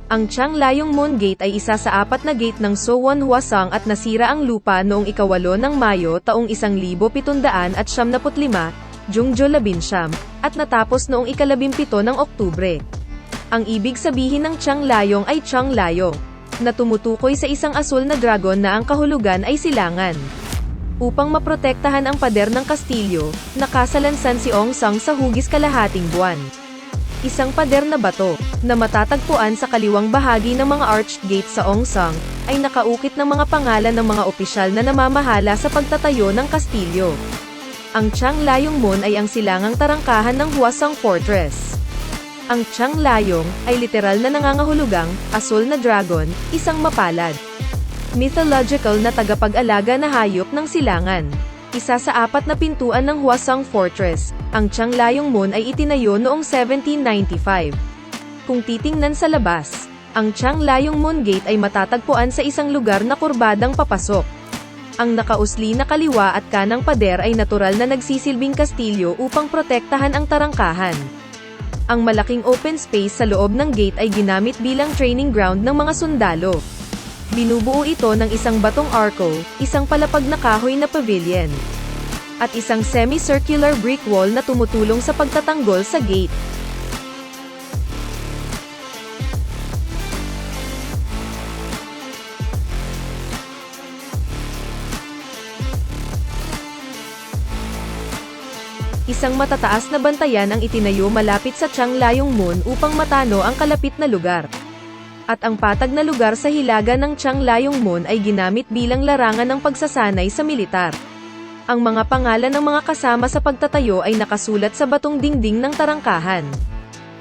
Ang Changlayong Moon Gate ay isa sa 4 na gate ng Suwon Hwasong at nasira ang lupa noong 8 ng Mayo taong 1775, Jungjo 11, at natapos noong 17 ng Oktubre. Ang ibig sabihin ng Changlayong ay Changlayong, na tumutukoy sa isang asul na dragon na ang kahulugan ay silangan. Upang maprotektahan ang pader ng kastilyo, nakasalansan si Ong Sang sa hugis kalahating buwan. Isang pader na bato, na matatagpuan sa kaliwang bahagi ng mga arched gate sa Ong Sang, ay nakaukit ng mga pangalan ng mga opisyal na namamahala sa pagtatayo ng kastilyo. Ang Changlayong Moon ay ang silangang tarangkahan ng Hwasong Fortress. Ang Changlayong ay literal na nangangahulugang asul na dragon, isang mapalad, mythological na tagapag-alaga na hayop ng silangan. Isa sa 4 na pintuan ng Hwasong Fortress, ang Changlayong Moon ay itinayo noong 1795. Kung titingnan sa labas, ang Changlayong Moon Gate ay matatagpuan sa isang lugar na kurbadang papasok. Ang nakausli na kaliwa at kanang pader ay natural na nagsisilbing kastilyo upang protektahan ang tarangkahan. Ang malaking open space sa loob ng gate ay ginamit bilang training ground ng mga sundalo. Binubuo ito ng isang batong arco, isang palapag na kahoy na pavilion, at isang semi-circular brick wall na tumutulong sa pagtatanggol sa gate. Isang matataas na bantayan ang itinayo malapit sa Changlayong Moon upang matano ang kalapit na lugar. At ang patag na lugar sa hilaga ng Changlayong Moon ay ginamit bilang larangan ng pagsasanay sa militar. Ang mga pangalan ng mga kasama sa pagtatayo ay nakasulat sa batong dingding ng tarangkahan.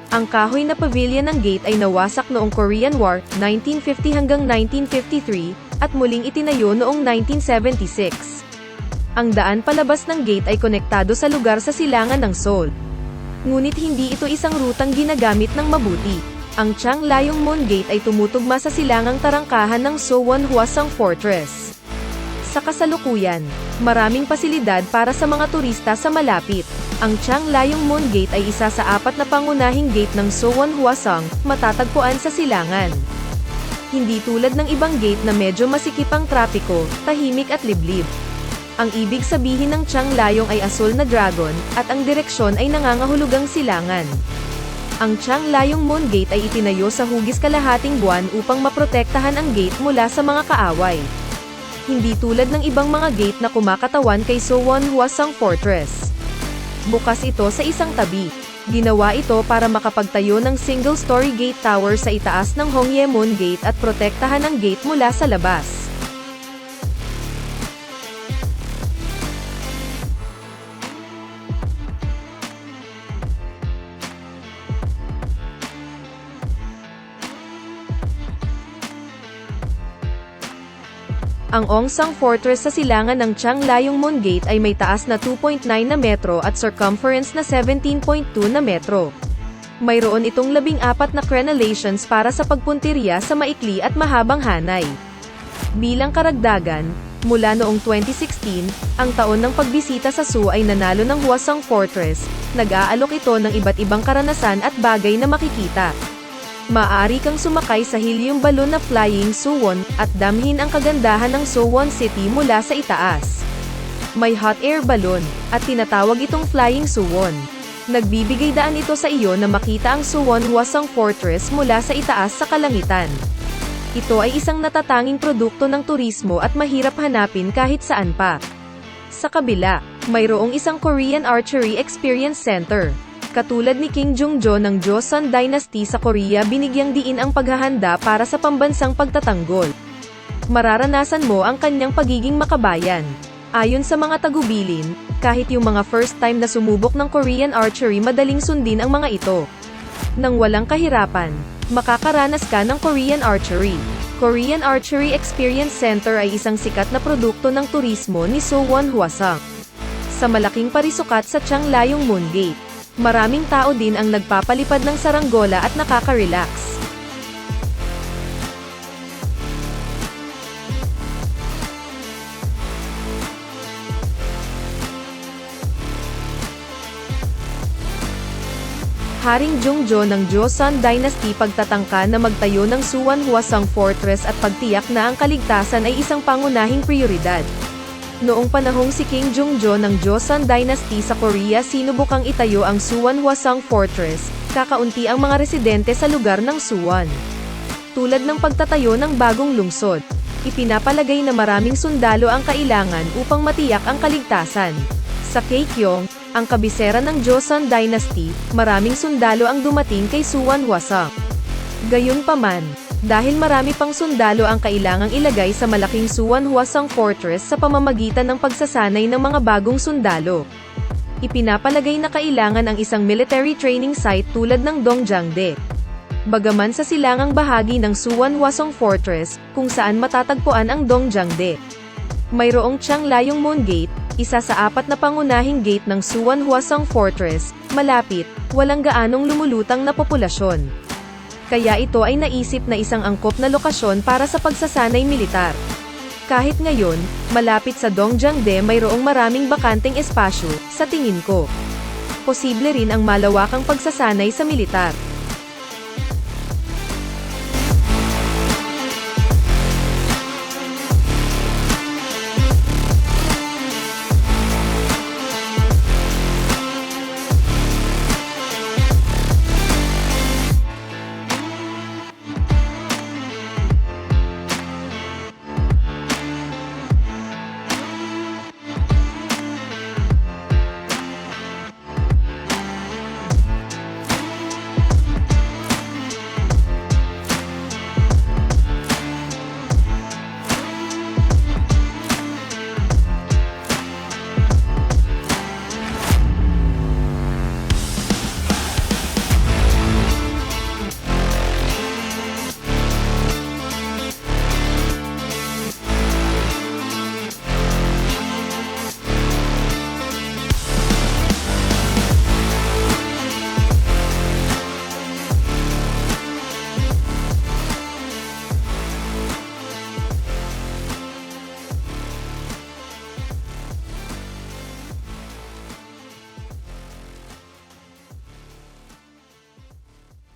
Ang kahoy na pavilion ng gate ay nawasak noong Korean War, 1950 hanggang 1953, at muling itinayo noong 1976. Ang daan palabas ng gate ay konektado sa lugar sa silangan ng Seoul. Ngunit hindi ito isang rutang ginagamit ng mabuti. Ang Changlayong Moon Gate ay tumutugma sa silangang tarangkahan ng Suwon Hwasong Fortress. Sa kasalukuyan, maraming pasilidad para sa mga turista sa malapit. Ang Changlayong Moon Gate ay isa sa 4 na pangunahing gate ng Suwon Hwasong, matatagpuan sa silangan. Hindi tulad ng ibang gate na medyo masikip ang trapiko, tahimik at liblib. Ang ibig sabihin ng Changlayong ay asul na dragon, at ang direksyon ay nangangahulugang silangan. Ang Changlayong Moon Gate ay itinayo sa hugis kalahating buwan upang maprotektahan ang gate mula sa mga kaaway. Hindi tulad ng ibang mga gate na kumakatawan kay Suwon Hwasong Fortress. Bukas ito sa isang tabi. Ginawa ito para makapagtayo ng single-story gate tower sa itaas ng Hongye-Moon Gate at protektahan ang gate mula sa labas. Ang Ong Sang Fortress sa silangan ng Changlayong Moon Gate ay may taas na 2.9 na metro at circumference na 17.2 na metro. Mayroon itong 14 na crenellations para sa pagpuntirya sa maikli at mahabang hanay. Bilang karagdagan, mula noong 2016, ang taon ng pagbisita sa Seoul ay nanalo ng Hwasong Fortress. Nag-aalok ito ng iba't ibang karanasan at bagay na makikita. Maaari kang sumakay sa helium balloon na Flying Suwon, at damhin ang kagandahan ng Suwon City mula sa itaas. May hot air balloon, at tinatawag itong Flying Suwon. Nagbibigay daan ito sa iyo na makita ang Suwon Hwasong Fortress mula sa itaas sa kalangitan. Ito ay isang natatanging produkto ng turismo at mahirap hanapin kahit saan pa. Sa kabila, mayroong isang Korean Archery Experience Center. Katulad ni King Jungjo ng Joseon Dynasty sa Korea, binigyang diin ang paghahanda para sa pambansang pagtatanggol. Mararanasan mo ang kanyang pagiging makabayan. Ayon sa mga tagubilin, kahit yung mga first time na sumubok ng Korean archery, madaling sundin ang mga ito. Nang walang kahirapan, makakaranas ka ng Korean archery. Korean Archery Experience Center ay isang sikat na produkto ng turismo ni Suwon Hwasong. Sa malaking parisukat sa Changlayong Moon Gate, maraming tao din ang nagpapalipad ng saranggola at nakaka-relax. Haring Jungjo ng Joseon Dynasty pagtatangka na magtayo ng Suwon Hwasong Fortress at pagtiyak na ang kaligtasan ay isang pangunahing prioridad. Noong panahong si King Jungjo ng Joseon Dynasty sa Korea sinubukang itayo ang Suwon Hwasong Fortress, kakaunti ang mga residente sa lugar ng Suwon. Tulad ng pagtatayo ng bagong lungsod, ipinapalagay na maraming sundalo ang kailangan upang matiyak ang kaligtasan. Sa Kaekyeong, ang kabisera ng Joseon Dynasty, maraming sundalo ang dumating kay Suwon Hwasong. Gayunpaman, dahil marami pang sundalo ang kailangang ilagay sa malaking Suwon Hwasong Fortress sa pamamagitan ng pagsasanay ng mga bagong sundalo, ipinapalagay na kailangan ang isang military training site tulad ng Dongjangde. Bagaman sa silangang bahagi ng Suwon Hwasong Fortress, kung saan matatagpuan ang Dongjangde, mayroong Changlayong Moon Gate, isa sa 4 na pangunahing gate ng Suwon Hwasong Fortress, malapit, walang gaanong lumulutang na populasyon. Kaya ito ay naisip na isang angkop na lokasyon para sa pagsasanay militar. Kahit ngayon, malapit sa Dongjangde mayroong maraming bakanteng espasyo, sa tingin ko. Posible rin ang malawakang pagsasanay sa militar.